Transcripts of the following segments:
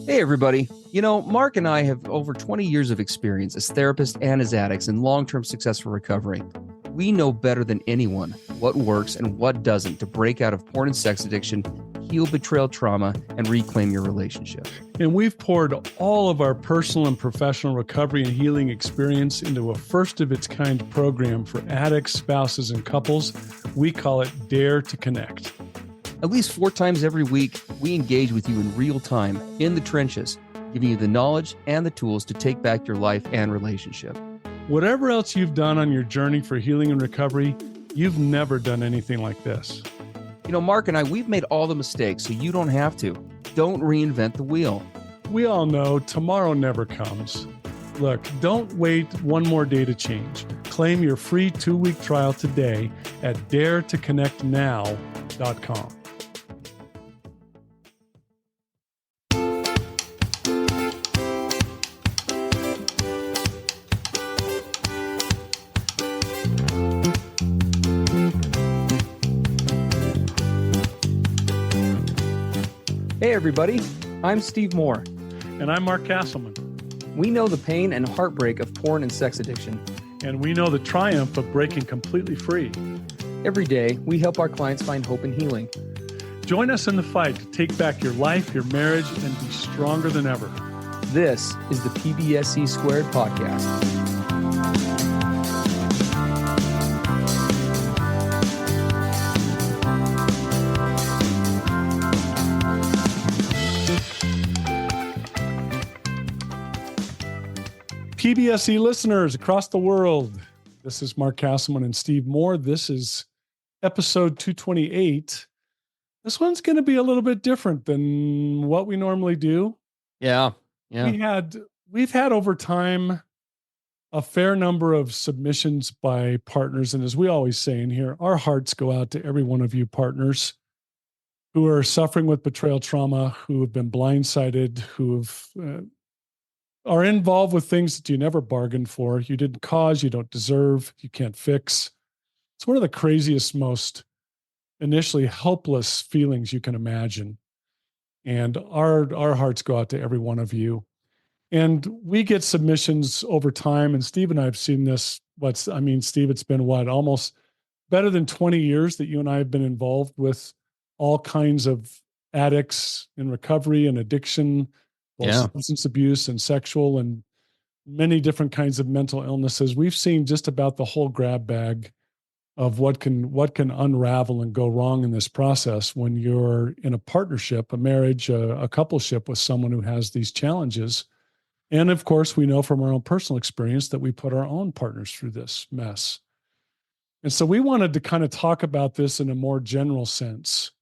Hey, everybody. Mark and I have over 20 years of experience as therapists and as addicts in long term successful recovery. We know better than anyone what works and what doesn't to break out of porn and sex addiction, heal betrayal trauma, and reclaim your relationship. And we've poured all of our personal and professional recovery and healing experience into a first of its kind program for addicts, spouses, and couples. We call it Dare to Connect. At least 4 times every week, we engage with you in real time, in the trenches, giving you the knowledge and the tools to take back your life and relationship. Whatever else you've done on your journey for healing and recovery, you've never done anything like this. Mark and I, we've made all the mistakes, so you don't have to. Don't reinvent the wheel. We all know tomorrow never comes. Look, don't wait one more day to change. Claim your free 2-week trial today at daretoconnectnow.com. Hey everybody, I'm Steve Moore. And I'm Mark Castleman. We know the pain and heartbreak of porn and sex addiction. And we know the triumph of breaking completely free. Every day, we help our clients find hope and healing. Join us in the fight to take back your life, your marriage, and be stronger than ever. This is the PBSE Squared podcast. PBSE listeners across the world, this is Mark Castleman and Steve Moore. This is episode 228. This one's going to be a little bit different than what we normally do. Yeah. We've had over time a fair number of submissions by partners. And as we always say in here, our hearts go out to every one of you partners who are suffering with betrayal trauma, who have been blindsided, who have are involved with things that you never bargained for, you didn't cause, you don't deserve, you can't fix. It's one of the craziest, most initially helpless feelings you can imagine. And our hearts go out to every one of you. And we get submissions over time, and Steve and I have seen this. Steve, it's been almost better than 20 years that you and I have been involved with all kinds of addicts in recovery and addiction, substance abuse and sexual and many different kinds of mental illnesses. We've seen just about the whole grab bag of what can unravel and go wrong in this process when you're in a partnership, a marriage, a coupleship with someone who has these challenges. And of course, we know from our own personal experience that we put our own partners through this mess. And so we wanted to kind of talk about this in a more general sense,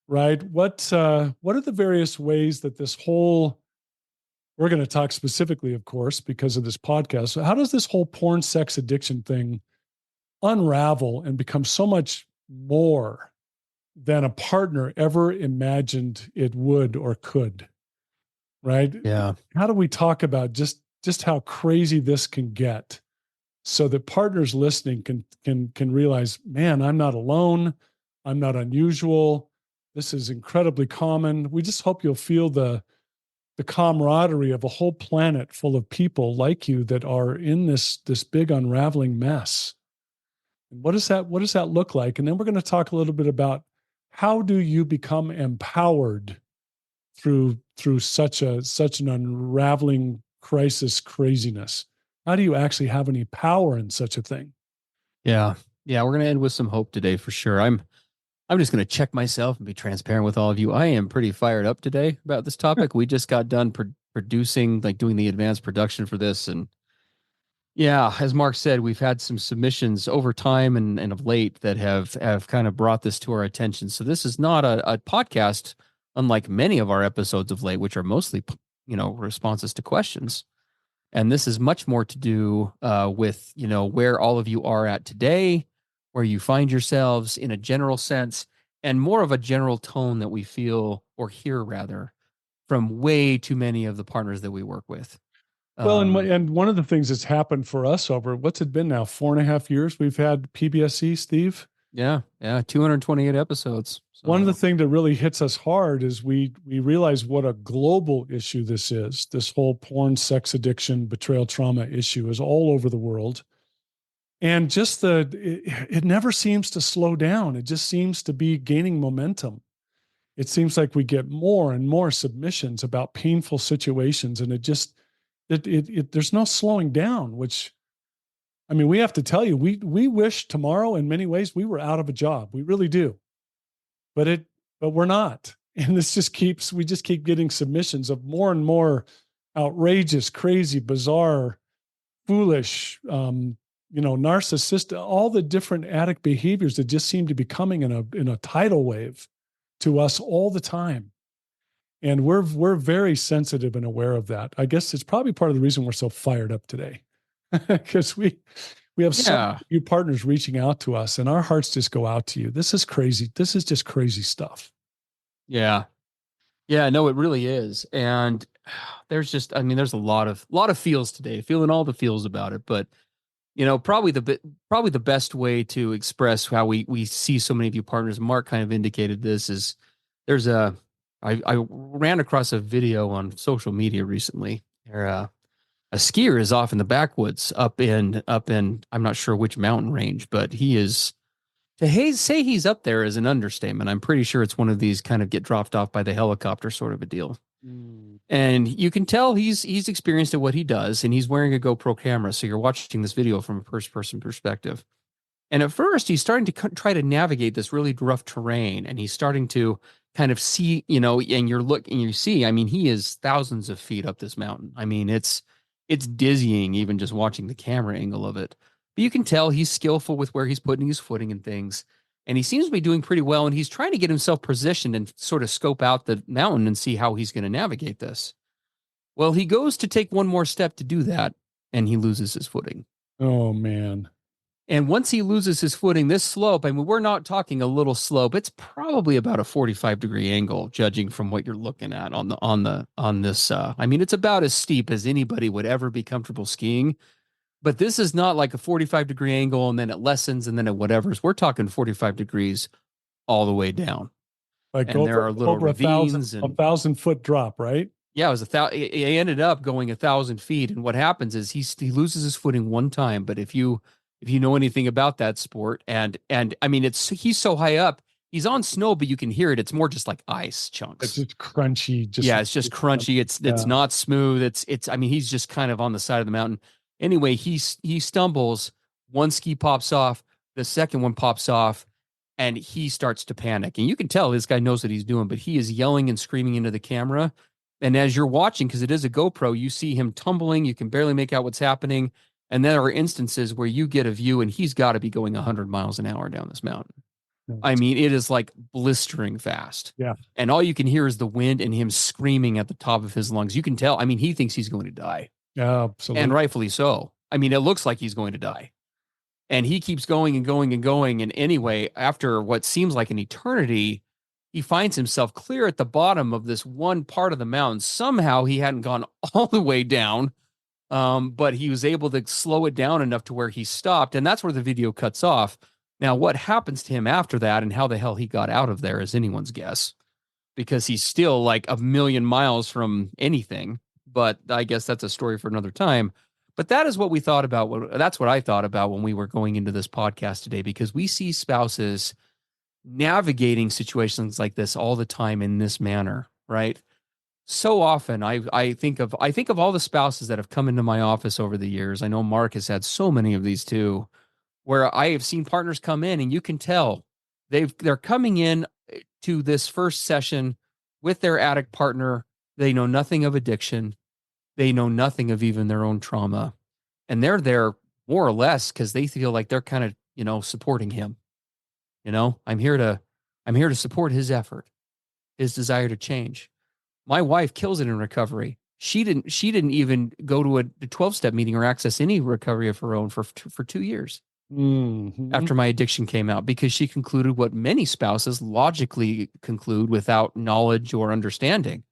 right? What are the various ways that this whole, we're going to talk specifically, of course, because of this podcast. So how does this whole porn sex addiction thing unravel and become so much more than a partner ever imagined it would or could? Right? Yeah. How do we talk about just how crazy this can get so that partners listening can realize, man, I'm not alone. I'm not unusual. This is incredibly common. We just hope you'll feel the camaraderie of a whole planet full of people like you that are in this big unraveling mess. And what does that look like? And then we're going to talk a little bit about how do you become empowered through such an unraveling crisis craziness? How do you actually have any power in such a thing? Yeah. We're going to end with some hope today for sure. I'm just going to check myself and be transparent with all of you. I am pretty fired up today about this topic. We just got done producing, doing the advanced production for this. And yeah, as Mark said, we've had some submissions over time and of late that have kind of brought this to our attention. So this is not a podcast, unlike many of our episodes of late, which are mostly, responses to questions. And this is much more to do with, where all of you are at today, where you find yourselves in a general sense, and more of a general tone that we feel or hear rather from way too many of the partners that we work with. Well, and one of the things that's happened for us over, what's it been now, 4.5 years we've had PBSE, Steve? Yeah. Yeah. 228 episodes. One of the So things that really hits us hard is we realize what a global issue this is. This whole porn, sex addiction, betrayal, trauma issue is all over the world. And just it never seems to slow down. It just seems to be gaining momentum. It seems like we get more and more submissions about painful situations, and there's no slowing down. Which, I mean, we have to tell you, we wish tomorrow in many ways we were out of a job. We really do, but we're not. And we just keep getting submissions of more and more outrageous, crazy, bizarre, foolish, narcissistic, all the different addict behaviors that just seem to be coming in a tidal wave to us all the time. And we're very sensitive and aware of that. I guess it's probably part of the reason we're so fired up today, because we have some yeah. of you partners reaching out to us, and our hearts just go out to you. This is crazy. This is just crazy stuff. Yeah. Yeah. No, it really is. And there's just, I mean, there's a lot of feels today, feeling all the feels about it. But probably the best way to express how we see so many of you partners. Mark kind of indicated this is there's I ran across a video on social media recently. Where, a skier is off in the backwoods up in I'm not sure which mountain range, but he is say he's up there is an understatement. I'm pretty sure it's one of these kind of get dropped off by the helicopter sort of a deal. And you can tell he's experienced at what he does, and he's wearing a GoPro camera. So you're watching this video from a first person perspective. And at first, he's starting to try to navigate this really rough terrain, and he's starting to kind of see, and you see, I mean, he is thousands of feet up this mountain. I mean, it's dizzying even just watching the camera angle of it. But you can tell he's skillful with where he's putting his footing and things. And he seems to be doing pretty well. And he's trying to get himself positioned and sort of scope out the mountain and see how he's going to navigate this. Well, he goes to take one more step to do that, and he loses his footing. Oh man. And once he loses his footing, this slope, I mean, we're not talking a little slope. It's probably about a 45-degree angle, judging from what you're looking at on this. I mean, it's about as steep as anybody would ever be comfortable skiing. But this is not like a 45-degree angle and then it lessens and then it whatever's. We're talking 45 degrees all the way down. Like And there are little over ravines a and 1,000-foot drop, right? yeah, it was he ended up going 1,000 feet. And what happens is he loses his footing one time. But if you know anything about that sport, and I mean, he's so high up, he's on snow, but you can hear it. It's more just like ice chunks. It's just crunchy. Yeah, it's just crunchy. It's not smooth. It's. I mean, he's just kind of on the side of the mountain. Anyway, he stumbles. One ski pops off. The second one pops off, and he starts to panic. And you can tell this guy knows what he's doing, but he is yelling and screaming into the camera. And as you're watching, because it is a GoPro, you see him tumbling. You can barely make out what's happening. And there are instances where you get a view, and he's got to be going 100 miles an hour down this mountain. I mean, it is like blistering fast. Yeah. And all you can hear is the wind and him screaming at the top of his lungs. You can tell. I mean, he thinks he's going to die. Yeah, absolutely. And rightfully so. I mean, it looks like he's going to die. And he keeps going and going and going. And anyway, after what seems like an eternity, he finds himself clear at the bottom of this one part of the mountain. Somehow he hadn't gone all the way down, but he was able to slow it down enough to where he stopped. And that's where the video cuts off. Now, what happens to him after that and how the hell he got out of there is anyone's guess, because he's still like a million miles from anything. But I guess that's a story for another time. But that is what we thought about. That's what I thought about when we were going into this podcast today, because we see spouses navigating situations like this all the time in this manner, right? So often I think of all the spouses that have come into my office over the years. I know Mark has had so many of these too, where I have seen partners come in and you can tell they're coming in to this first session with their addict partner. They know nothing of addiction. They know nothing of even their own trauma. And they're there more or less because they feel like they're kind of, supporting him. I'm here to support his effort, his desire to change. My wife kills it in recovery. She didn't even go to a 12-step meeting or access any recovery of her own for 2 years. After my addiction came out, because she concluded what many spouses logically conclude without knowledge or understanding.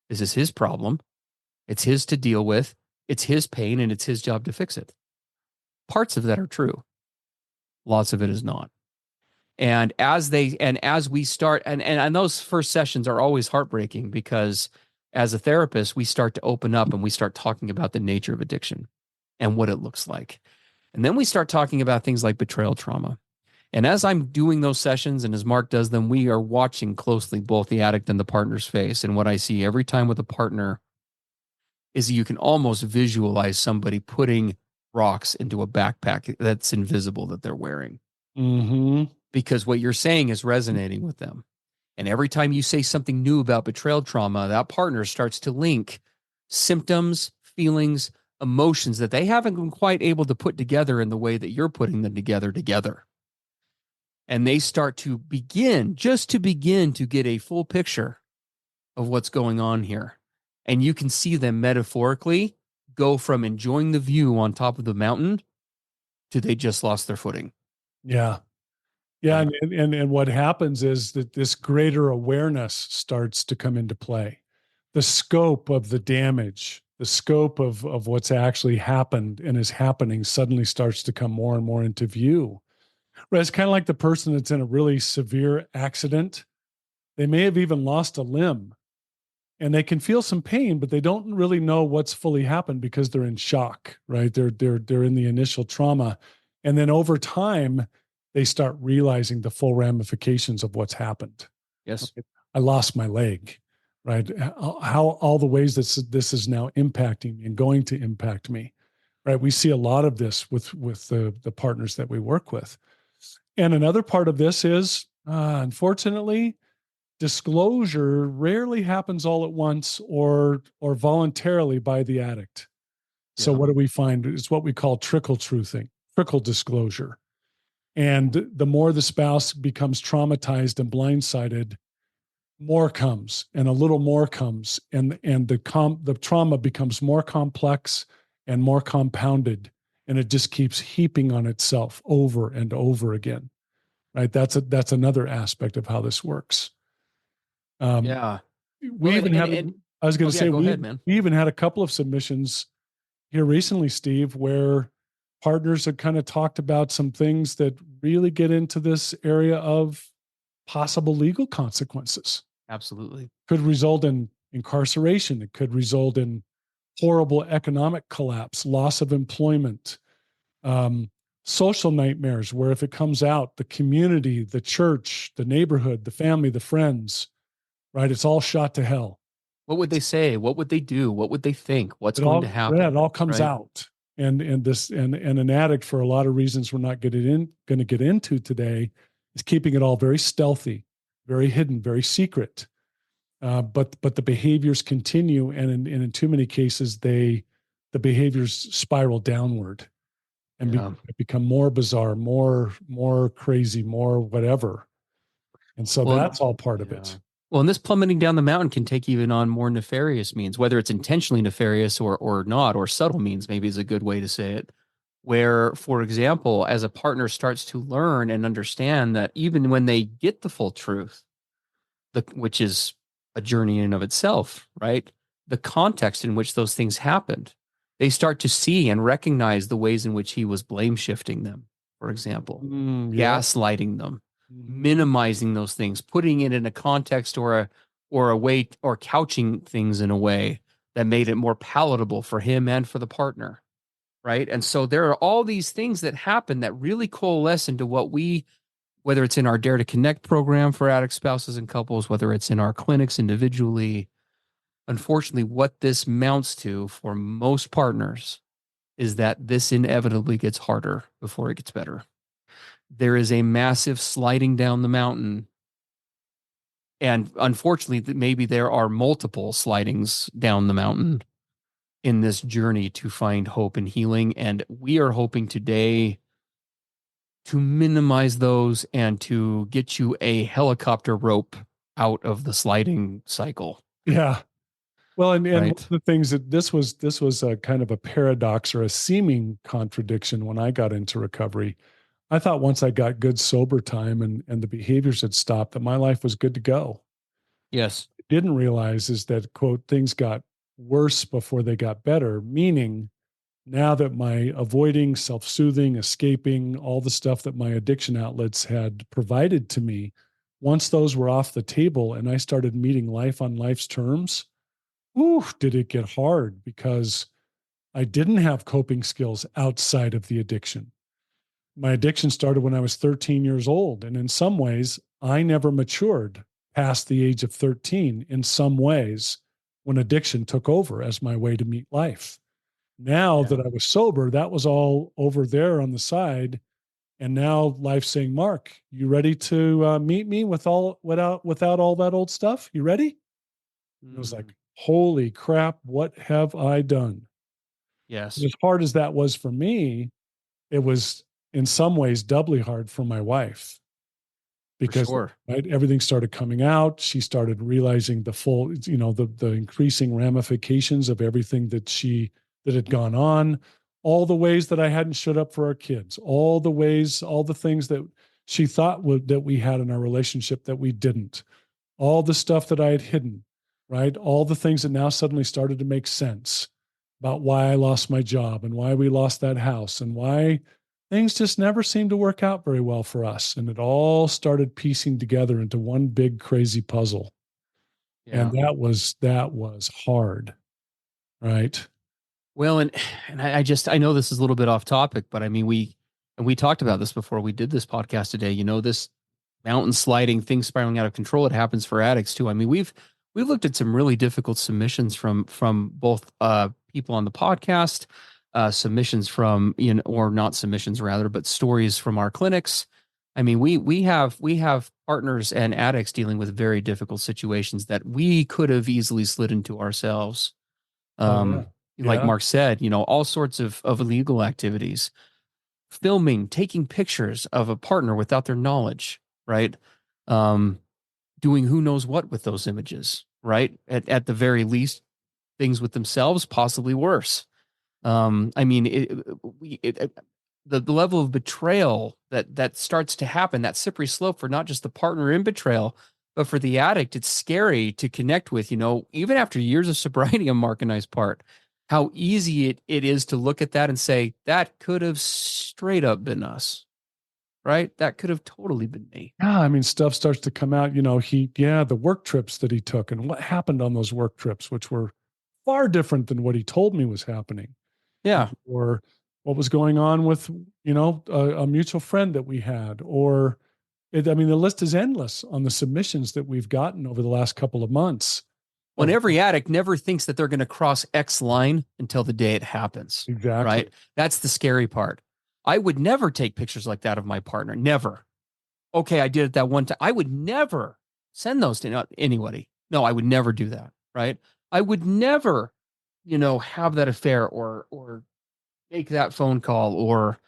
This is his problem. It's his to deal with. It's his pain, and it's his job to fix it. Parts of that are true. Lots of it is not. And as we start, and those first sessions are always heartbreaking, because as a therapist, we start to open up and we start talking about the nature of addiction and what it looks like. And then we start talking about things like betrayal trauma. And as I'm doing those sessions and as Mark does them, we are watching closely both the addict and the partner's face. And what I see every time with a partner is you can almost visualize somebody putting rocks into a backpack that's invisible that they're wearing. Mm-hmm. Because what you're saying is resonating with them. And every time you say something new about betrayal trauma, that partner starts to link symptoms, feelings, emotions that they haven't been quite able to put together in the way that you're putting them together. And they start to begin to get a full picture of what's going on here. And you can see them metaphorically go from enjoying the view on top of the mountain to they just lost their footing. Yeah. Yeah. Right. And what happens is that this greater awareness starts to come into play. The scope of the damage, the scope of what's actually happened and is happening suddenly starts to come more and more into view. Right? It's kind of like the person that's in a really severe accident. They may have even lost a limb and they can feel some pain, but they don't really know what's fully happened because they're in shock, right? They're in the initial trauma. And then over time, they start realizing the full ramifications of what's happened. Yes. I lost my leg, right? How all the ways that this is now impacting me and going to impact me, right? We see a lot of this with the partners that we work with. And another part of this is, unfortunately, disclosure rarely happens all at once or voluntarily by the addict. So Yeah. what do we find? It's what we call trickle-truthing, trickle disclosure. And the more the spouse becomes traumatized and blindsided, more comes and a little more comes. And the trauma becomes more complex and more compounded. And it just keeps heaping on itself over and over again. Right. That's another aspect of how this works. Yeah. We Well, even had, I was going oh to yeah, say, go ahead, man. we even had a couple of submissions here recently, Steve, where partners had kind of talked about some things that really get into this area of possible legal consequences. Absolutely. Could result in incarceration. It could result in horrible economic collapse, loss of employment, social nightmares, where if it comes out, the community, the church, the neighborhood, the family, the friends, right? It's all shot to hell. What would they say? What would they do? What would they think? What's going to happen? Yeah, it all comes right? out. And an addict, for a lot of reasons we're not going to get into today, is keeping it all very stealthy, very hidden, very secret. But the behaviors continue, and in too many cases, the behaviors spiral downward and become more bizarre, more crazy, more whatever. And so that's all part of it. Well, and this plummeting down the mountain can take even on more nefarious means, whether it's intentionally nefarious or not, or subtle means, maybe is a good way to say it. Where, for example, as a partner starts to learn and understand that even when they get the full truth, which is a journey in and of itself, right? The context in which those things happened, they start to see and recognize the ways in which he was blame shifting them, for example, gaslighting them, minimizing those things, putting it in a context or a way, or couching things in a way that made it more palatable for him and for the partner, right? And so there are all these things that happen that really coalesce into what whether it's in our Dare to Connect program for addict spouses and couples, whether it's in our clinics individually. Unfortunately, what this mounts to for most partners is that this inevitably gets harder before it gets better. There is a massive sliding down the mountain. And unfortunately, maybe there are multiple slidings down the mountain in this journey to find hope and healing. And we are hoping today to minimize those and to get you a helicopter rope out of the sliding cycle. Yeah. Well, and right. one of the things that this was a kind of a paradox or a seeming contradiction when I got into recovery. I thought once I got good sober time and the behaviors had stopped, that my life was good to go. Yes. What I didn't realize is that, quote, things got worse before they got better, meaning now that my avoiding, self-soothing, escaping, all the stuff that my addiction outlets had provided to me, once those were off the table and I started meeting life on life's terms, ooh, did it get hard, because I didn't have coping skills outside of the addiction. My addiction started when I was 13 years old. And in some ways, I never matured past the age of 13 in some ways when addiction took over as my way to meet life. Now Yeah. that I was sober, that was all over there on the side. And now life's saying, Mark, you ready to meet me without all that old stuff? You ready? It was like, Mm, holy crap, what have I done? And yes, as hard as that was for me, it was in some ways doubly hard for my wife, for because sure. right, everything started coming out. She started realizing the full, the increasing ramifications of everything that had gone on, all the ways that I hadn't showed up for our kids, all the things that she thought that we had in our relationship that we didn't, all the stuff that I had hidden, right? All the things that now suddenly started to make sense about why I lost my job and why we lost that house and why things just never seemed to work out very well for us. And it all started piecing together into one big crazy puzzle. And Yeah. that was hard, right? Well, and I know this is a little bit off topic, but I mean we talked about this before we did this podcast today. This mountain sliding, things spiraling out of control. It happens for addicts too. I mean, we've looked at some really difficult submissions from both people on the podcast, submissions from, or not submissions rather, but stories from our clinics. I mean, we have partners and addicts dealing with very difficult situations that we could have easily slid into ourselves. Oh yeah. Like Yeah. Mark said, all sorts of illegal activities, filming, taking pictures of a partner without their knowledge, right? Um, Doing who knows what with those images, right? At the very least, things with themselves, possibly worse. I mean, the level of betrayal that starts to happen, that slippery slope for not just the partner in betrayal, but for the addict, it's scary to connect with. Even after years of sobriety on Mark and I's part, how easy it is to look at that and say that could have straight up been us, right? That could have totally been me. Yeah, I mean, stuff starts to come out. The work trips that he took and what happened on those work trips, which were far different than what he told me was happening, Yeah. or what was going on with, a mutual friend that we had, or I mean, the list is endless on the submissions that we've gotten over the last couple of months. When Of every addict never thinks that they're going to cross X line until the day it happens, exactly, right? That's the scary part. I would never take pictures like that of my partner. Never. Okay, I did it that one time. I would never send those to anybody. No, I would never do that, right? I would never, have that affair or make that phone call or,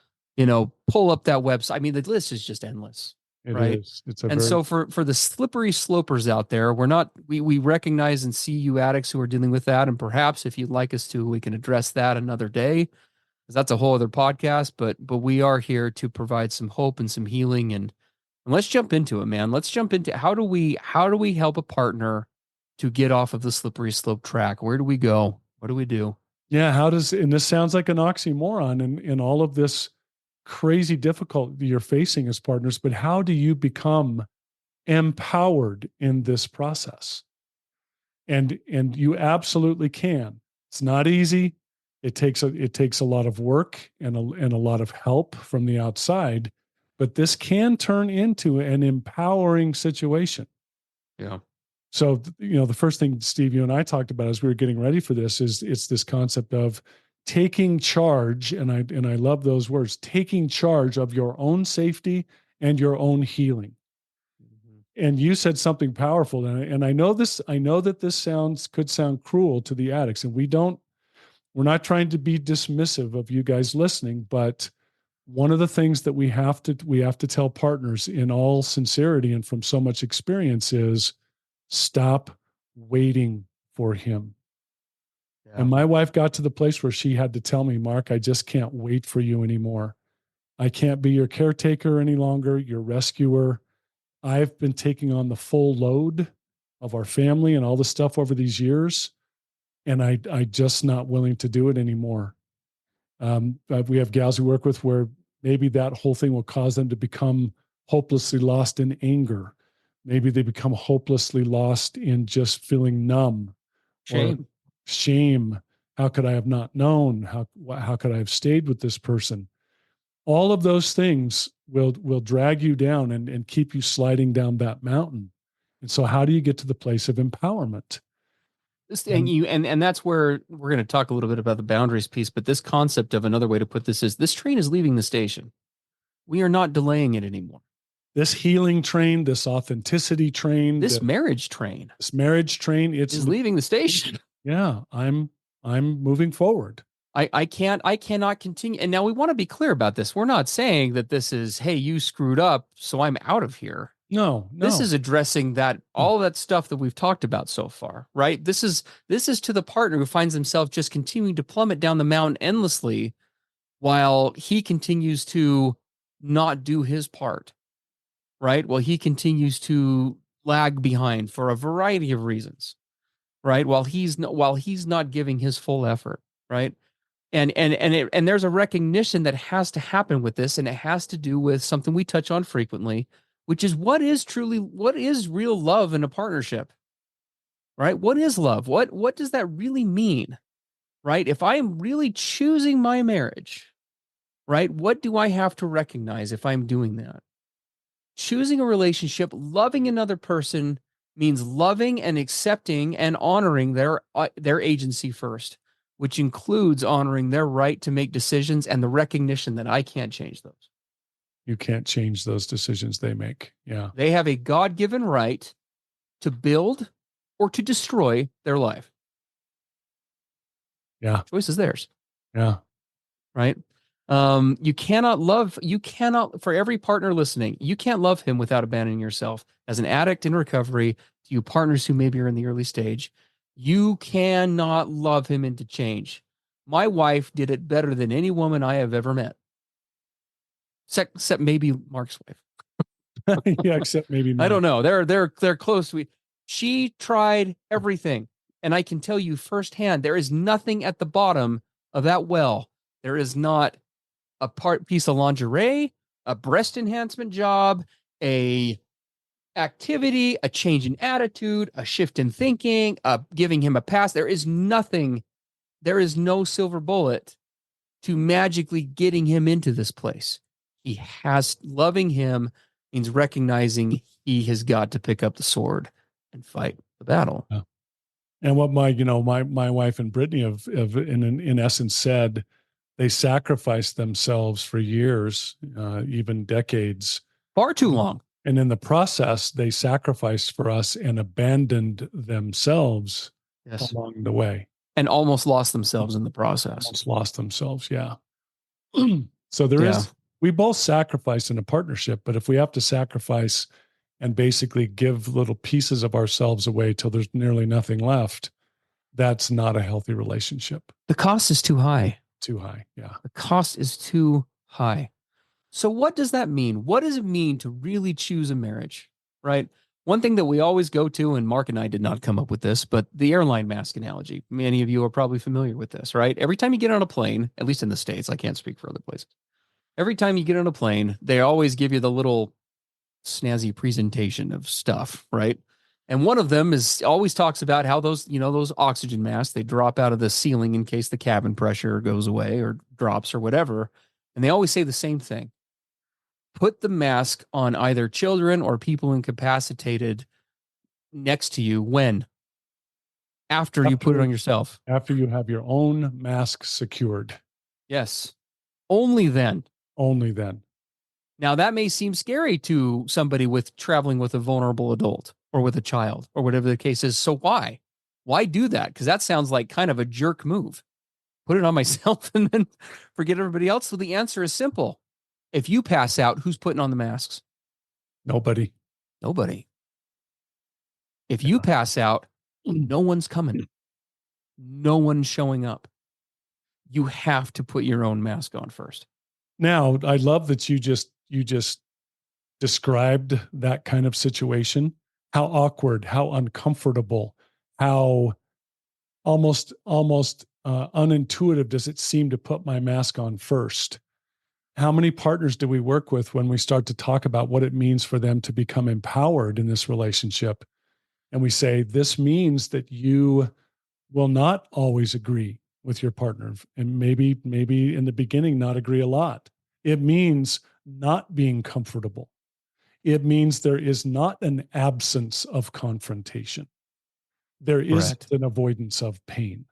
pull up that website. I mean, the list is just endless, it right? is. It's a And very so for the slippery slopers out there, we recognize and see you addicts who are dealing with that. And perhaps if you'd like us to, we can address that another day, because that's a whole other podcast. But we are here to provide some hope and some healing, and let's jump into it, man. Let's jump into how do we help a partner to get off of the slippery slope track? Where do we go? What do we do? yeah. And this sounds like an oxymoron in all of this crazy difficulty you're facing as partners, but how do you become empowered in this process? And you absolutely can. It's not easy. It takes a lot of work and a lot of help from the outside, but this can turn into an empowering situation. Yeah. So, the first thing, Steve, you and I talked about as we were getting ready for this is it's this concept of taking charge, and I love those words, taking charge of your own safety and your own healing. Mhm. And you said something powerful, and I know this. I know that this could sound cruel to the addicts, and we're not trying to be dismissive of you guys listening, but one of the things that we have to tell partners in all sincerity and from so much experience is stop waiting for him. Yeah. And my wife got to the place where she had to tell me, Mark, I just can't wait for you anymore. I can't be your caretaker any longer, your rescuer. I've been taking on the full load of our family and all the stuff over these years, and I just not willing to do it anymore. We have gals we work with where maybe that whole thing will cause them to become hopelessly lost in anger. Maybe they become hopelessly lost in just feeling numb. Shame. Or shame. How could I have not known? How could I have stayed with this person? All of those things will drag you down and keep you sliding down that mountain. And so how do you get to the place of empowerment? And that's where we're going to talk a little bit about the boundaries piece, but this concept of, another way to put this is, this train is leaving the station. We are not delaying it anymore. This healing train, this authenticity train, this marriage train it's leaving the station. Yeah, I'm moving forward. I cannot continue. And now we want to be clear about this. We're not saying that this is, hey, you screwed up, so I'm out of here. No. This is addressing that, all that stuff that we've talked about so far, right? This is to the partner who finds himself just continuing to plummet down the mountain endlessly while he continues to not do his part, right? While he continues to lag behind for a variety of reasons, right? While he's not giving his full effort, right? And there's a recognition that has to happen with this, and it has to do with something we touch on frequently, which is what is real love in a partnership, right? What is love? What does that really mean, right? If I am really choosing my marriage, right, what do I have to recognize if I'm doing that? Choosing a relationship, loving another person, means loving and accepting and honoring their agency first, which includes honoring their right to make decisions and the recognition that I can't change those. You can't change those decisions they make. Yeah. They have a God-given right to build or to destroy their life. Yeah. Choice is theirs. Yeah. Right? You cannot, for every partner listening, you can't love him without abandoning yourself. As an addict in recovery, to you partners who maybe are in the early stage, you cannot love him into change. My wife did it better than any woman I have ever met. Except maybe Mark's wife. Yeah, except maybe I don't know. They're close. She tried everything, and I can tell you firsthand, there is nothing at the bottom of that well. There is not a piece of lingerie, a breast enhancement job, a activity, a change in attitude, a shift in thinking, giving him a pass. There is nothing. There is no silver bullet to magically getting him into this place. Loving him means recognizing he has got to pick up the sword and fight the battle. Yeah. And what my wife and Brittany have in essence said, they sacrificed themselves for years, even decades. Far too long. And in the process, they sacrificed for us and abandoned themselves along the way. And almost lost themselves in the process. Almost lost themselves, yeah. So we both sacrifice in a partnership, but if we have to sacrifice and basically give little pieces of ourselves away till there's nearly nothing left, that's not a healthy relationship. The cost is too high. Too high, yeah. The cost is too high. So what does that mean? What does it mean to really choose a marriage, right? One thing that we always go to, and Mark and I did not come up with this, but the airline mask analogy. Many of you are probably familiar with this, right? Every time you get on a plane, at least in the States, I can't speak for other places. Every time you get on a plane, they always give you the little snazzy presentation of stuff, right? And one of them always talks about how those oxygen masks, they drop out of the ceiling in case the cabin pressure goes away or drops or whatever. And they always say the same thing. Put the mask on either children or people incapacitated next to you when? After you put it on yourself. After you have your own mask secured. Yes. Only then. Only then. Now, that may seem scary to somebody traveling with a vulnerable adult or with a child or whatever the case is. So why? Why do that? Because that sounds like kind of a jerk move. Put it on myself and then forget everybody else. So the answer is simple. If you pass out, who's putting on the masks? Nobody. If you pass out, no one's coming. No one's showing up. You have to put your own mask on first. Now, I love that you just described that kind of situation. How awkward, how uncomfortable, how almost unintuitive does it seem to put my mask on first? How many partners do we work with when we start to talk about what it means for them to become empowered in this relationship? And we say, this means that you will not always agree with your partner, and maybe in the beginning not agree a lot. It means not being comfortable. It means there is not an absence of confrontation. There is Correct. an avoidance of pain.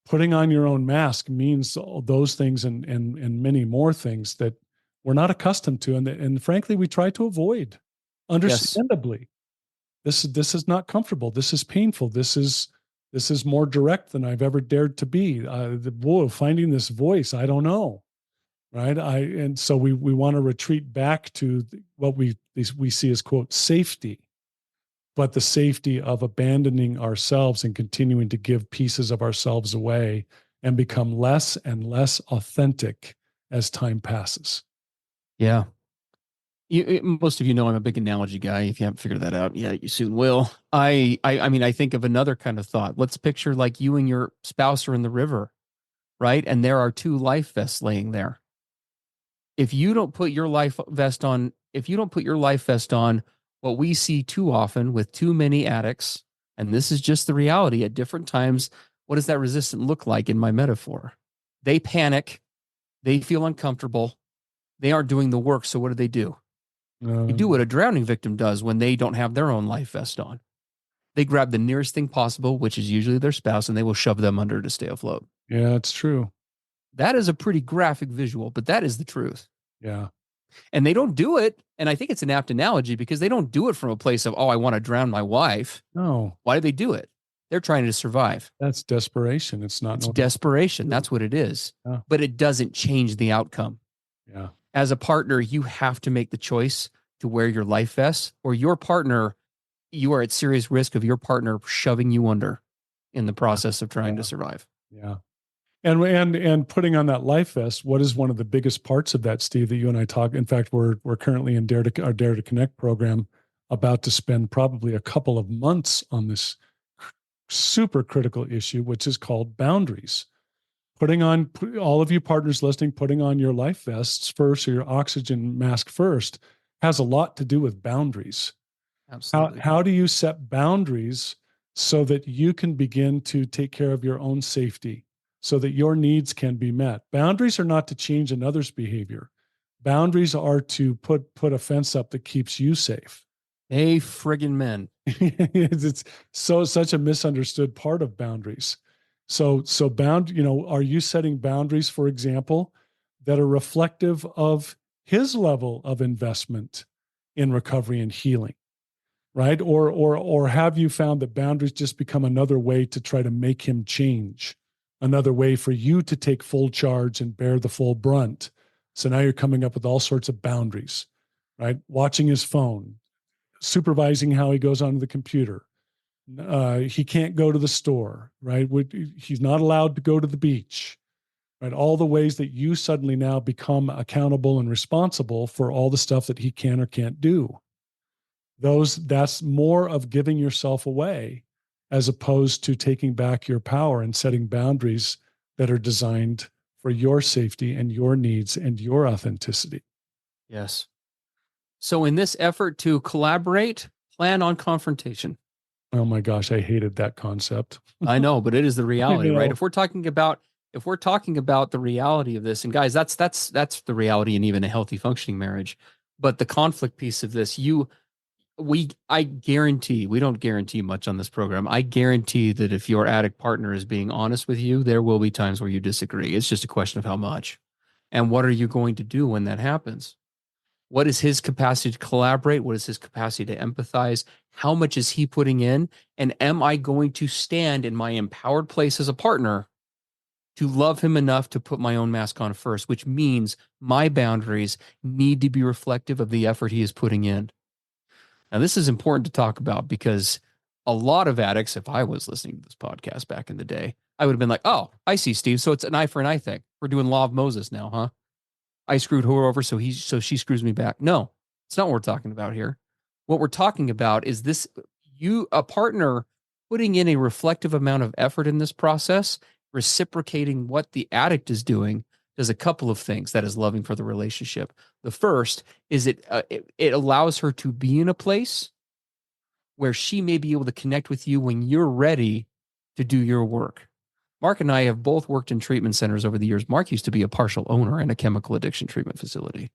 Putting on your own mask means all those things and many more things that we're not accustomed to, and frankly we try to avoid, Yes. understandably. This is not comfortable. This is painful. This is more direct than I've ever dared to be. Finding this voice, I don't know, right? And so we want to retreat back to what we see as, quote, safety, but the safety of abandoning ourselves and continuing to give pieces of ourselves away and become less and less authentic as time passes. Yeah. Most of you know I'm a big analogy guy. If you haven't figured that out, yeah, you soon will. I mean, I think of another kind of thought. Let's picture like you and your spouse are in the river, right? And there are two life vests laying there. If you don't put your life vest on, what we see too often with too many addicts, and this is just the reality at different times, what does that resistance look like in my metaphor? They panic, they feel uncomfortable, they aren't doing the work. So what do? They do what a drowning victim does when they don't have their own life vest on. They grab the nearest thing possible, which is usually their spouse, and they will shove them under to stay afloat. Yeah, it's true. That is a pretty graphic visual, but that is the truth. Yeah. And they don't do it. And I think it's an apt analogy because they don't do it from a place of, oh, I want to drown my wife. No, Why do they do it? They're trying to survive. that's desperation. It's not. It's desperation. That's what it is. Yeah. But it doesn't change the outcome. Yeah. As a partner, you have to make the choice to wear your life vest, or your partner, you are at serious risk of your partner shoving you under in the process of trying to survive. Yeah. And putting on that life vest, what is one of the biggest parts of that, Steve, that you and I talk? In fact, we're currently in our Dare to Connect program, about to spend probably a couple of months on this super critical issue, which is called boundaries. All of you partners listening, putting on your life vests first, or your oxygen mask first, has a lot to do with boundaries. Absolutely. How do you set boundaries so that you can begin to take care of your own safety, so that your needs can be met? Boundaries are not to change another's behavior. Boundaries are to put a fence up that keeps you safe. Hey, friggin' men. It's such a misunderstood part of boundaries. So are you setting boundaries, for example, that are reflective of his level of investment in recovery and healing? Right? Or have you found that boundaries just become another way to try to make him change, another way for you to take full charge and bear the full brunt? So now you're coming up with all sorts of boundaries, right? Watching his phone, supervising how he goes onto the computer. He can't go to the store, right? He's not allowed to go to the beach, right? All the ways that you suddenly now become accountable and responsible for all the stuff that he can or can't do. That's more of giving yourself away, as opposed to taking back your power and setting boundaries that are designed for your safety and your needs and your authenticity. Yes. So in this effort to collaborate, plan on confrontation. Oh my gosh, I hated that concept. I know, but it is the reality, know. right? If we're talking about the reality of this, and guys, that's the reality in even a healthy functioning marriage. But the conflict piece of this, I guarantee, we don't guarantee much on this program. I guarantee that if your addict partner is being honest with you, there will be times where you disagree. It's just a question of how much. And what are you going to do when that happens? What is his capacity to collaborate? What is his capacity to empathize? How much is he putting in? And am I going to stand in my empowered place as a partner to love him enough to put my own mask on first, which means my boundaries need to be reflective of the effort he is putting in. Now, this is important to talk about because a lot of addicts, if I was listening to this podcast back in the day, I would have been like, oh, I see, Steve. So it's an eye for an eye thing. We're doing Law of Moses now, huh? I screwed her over, so she screws me back. No, it's not what we're talking about here. What we're talking about is a partner putting in a reflective amount of effort in this process reciprocating what the addict is doing does a couple of things that is loving for the relationship. The first is it allows her to be in a place where she may be able to connect with you when you're ready to do your work. Mark and I have both worked in treatment centers over the years. Mark used to be a partial owner in a chemical addiction treatment facility.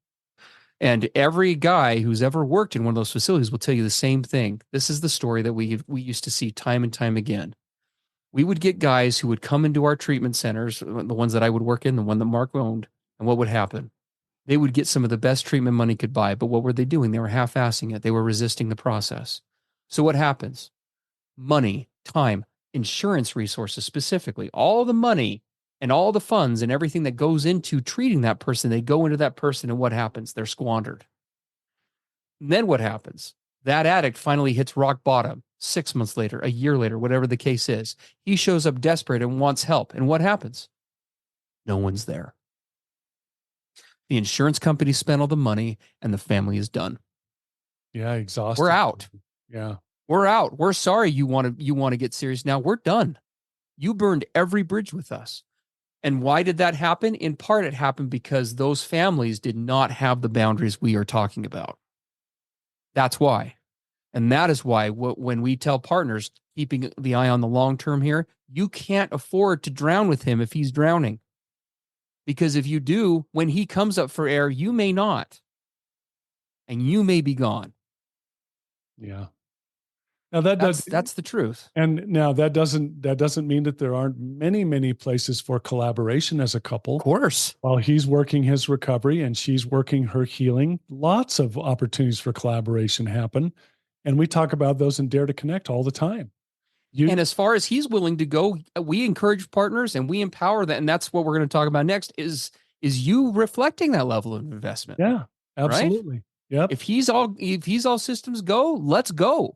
And every guy who's ever worked in one of those facilities will tell you the same thing. This is the story that we used to see time and time again. We would get guys who would come into our treatment centers, the ones that I would work in, the one that Mark owned, and what would happen? They would get some of the best treatment money could buy, but what were they doing? They were half-assing it. They were resisting the process. So what happens? Money, time, insurance resources specifically, all the money and all the funds and everything that goes into treating that person, they go into that person, and what happens? They're squandered. And then what happens? That addict finally hits rock bottom 6 months later, a year later, whatever the case is. He shows up desperate and wants help. And what happens? No one's there. The insurance company spent all the money and the family is done. Yeah, exhausted. We're out. Yeah. We're out. We're sorry you want to get serious now. We're done. You burned every bridge with us. And why did that happen? In part, it happened because those families did not have the boundaries we are talking about. That's why. And that is why when we tell partners, keeping the eye on the long term here, you can't afford to drown with him if he's drowning. Because if you do, when he comes up for air, you may not. And you may be gone. Yeah. Now that's the truth. And now that doesn't mean that there aren't many places for collaboration as a couple. Of course. While he's working his recovery and she's working her healing, lots of opportunities for collaboration happen. And we talk about those in Dare to Connect all the time. And as far as he's willing to go, we encourage partners and we empower that. And that's what we're going to talk about next is you reflecting that level of investment. Yeah, absolutely. Right? Yep. If he's all systems go, let's go.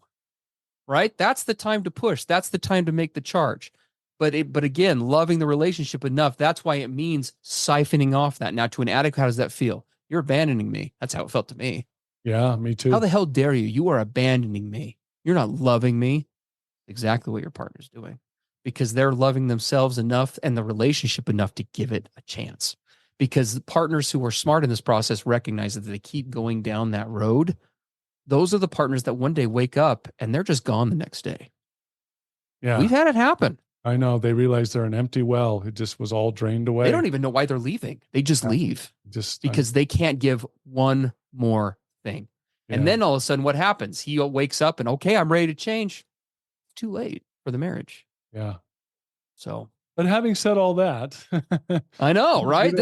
Right? That's the time to push. That's the time to make the charge. But again, loving the relationship enough, that's why it means siphoning off that. Now, to an addict, how does that feel? You're abandoning me. That's how it felt to me. Yeah, me too. How the hell dare you? You are abandoning me. You're not loving me. Exactly what your partner's doing. Because they're loving themselves enough and the relationship enough to give it a chance. Because the partners who are smart in this process recognize that they keep going down that road. Those are the partners that one day wake up and they're just gone the next day. Yeah. We've had it happen. I know. They realize they're an empty well. It just was all drained away. They don't even know why they're leaving. They just leave because they can't give one more thing. Yeah. And then all of a sudden what happens? He wakes up and, okay, I'm ready to change. Too late for the marriage. Yeah. So, but having said all that, I know, right?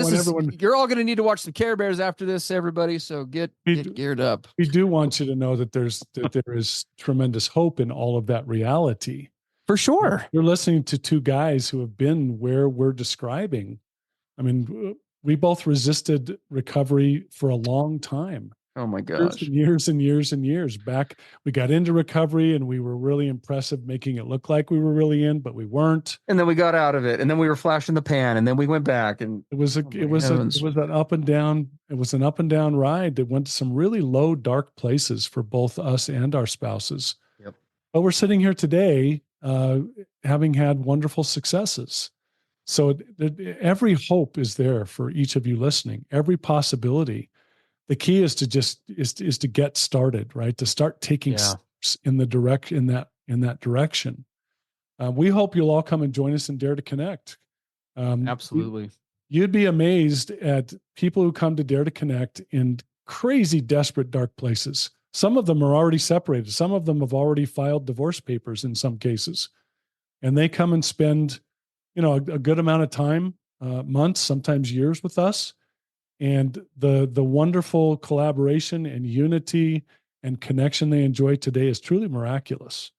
You're all going to need to watch some Care Bears after this, everybody. So get geared up. We do want you to know that there is tremendous hope in all of that reality. For sure. You're listening to two guys who have been where we're describing. I mean, we both resisted recovery for a long time. Oh my gosh. Years and years and years back. We got into recovery and we were really impressive, making it look like we were really in, but we weren't. And then we got out of it. And then we were flashing the pan and then we went back. And it was an up and down ride that went to some really low, dark places for both us and our spouses. Yep. But we're sitting here today, having had wonderful successes. So every hope is there for each of you listening, every possibility. The key is to get started, right? To start taking steps in that direction. We hope you'll all come and join us and Dare to Connect. Absolutely. You'd be amazed at people who come to Dare to Connect in crazy, desperate, dark places. Some of them are already separated. Some of them have already filed divorce papers in some cases. And they come and spend, a good amount of time, months, sometimes years with us. And the wonderful collaboration and unity and connection they enjoy today is truly miraculous.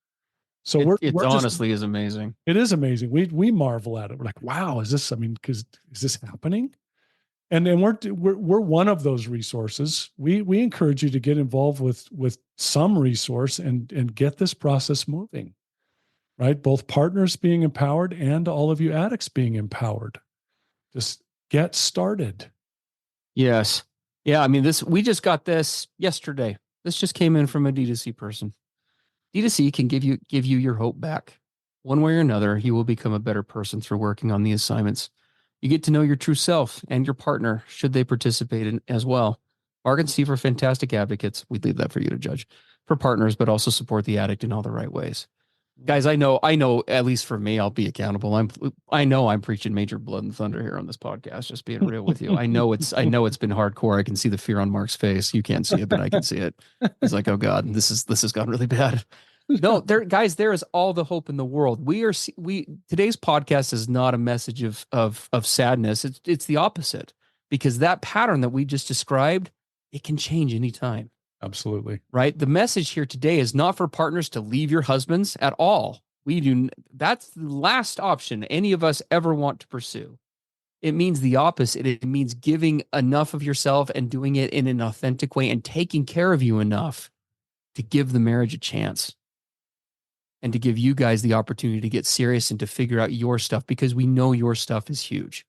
So it honestly is amazing. It is amazing. We marvel at it. We're like, wow, is this happening? And we're one of those resources. We encourage you to get involved with some resource and get this process moving. Right? Both partners being empowered and all of you addicts being empowered. Just get started. Yes. Yeah. I mean, we just got this yesterday. This just came in from a D2C person. D2C can give you your hope back. One way or another, you will become a better person through working on the assignments. You get to know your true self and your partner, should they participate in as well. Mark and Steve are fantastic advocates. We'd leave that for you to judge for partners, but also support the addict in all the right ways. Guys, I know, at least for me, I'll be accountable. I know I'm preaching major blood and thunder here on this podcast, just being real with you. I know it's been hardcore. I can see the fear on Mark's face. You can't see it, but I can see it. He's like, oh God, this has gone really bad. No, guys, there is all the hope in the world. Today's podcast is not a message of sadness. It's the opposite, because that pattern that we just described, it can change anytime. Absolutely. Right. The message here today is not for partners to leave your husbands at all. That's the last option any of us ever want to pursue. It means the opposite. It means giving enough of yourself and doing it in an authentic way and taking care of you enough to give the marriage a chance and to give you guys the opportunity to get serious and to figure out your stuff, because we know your stuff is huge.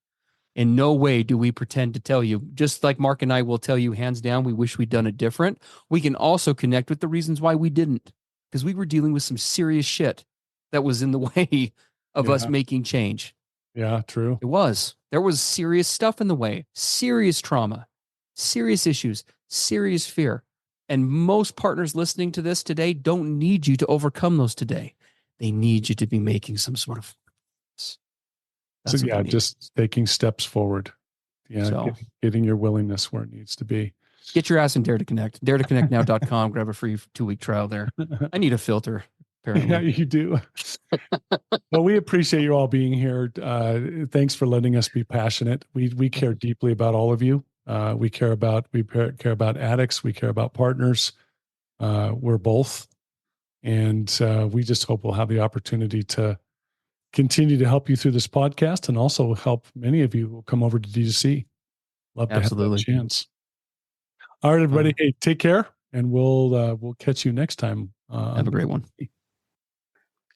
In no way do we pretend to tell you, just like Mark and I will tell you hands down, we wish we'd done it different. We can also connect with the reasons why we didn't, because we were dealing with some serious shit that was in the way of us making change. Yeah, true. There was serious stuff in the way, serious trauma, serious issues, serious fear. And most partners listening to this today don't need you to overcome those today. They need you to be making some sort of progress. So yeah, just taking steps forward. Yeah, so, getting your willingness where it needs to be. Get your ass in Dare to Connect. DareToConnectNow.com. Grab a free 2-week trial there. I need a filter, apparently. Yeah, you do. Well, we appreciate you all being here. Thanks for letting us be passionate. We care deeply about all of you. We care about addicts. We care about partners. We're both. And we just hope we'll have the opportunity to continue to help you through this podcast, and also help many of you who will come over to D2C. Love to have that chance. All right, everybody. Hey, take care, and we'll catch you next time. Have a great one.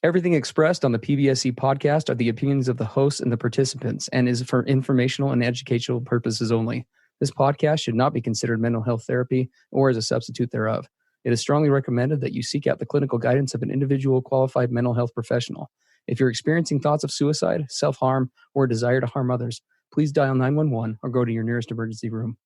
Everything expressed on the PBSE podcast are the opinions of the hosts and the participants, and is for informational and educational purposes only. This podcast should not be considered mental health therapy or as a substitute thereof. It is strongly recommended that you seek out the clinical guidance of an individual qualified mental health professional. If you're experiencing thoughts of suicide, self-harm, or a desire to harm others, please dial 911 or go to your nearest emergency room.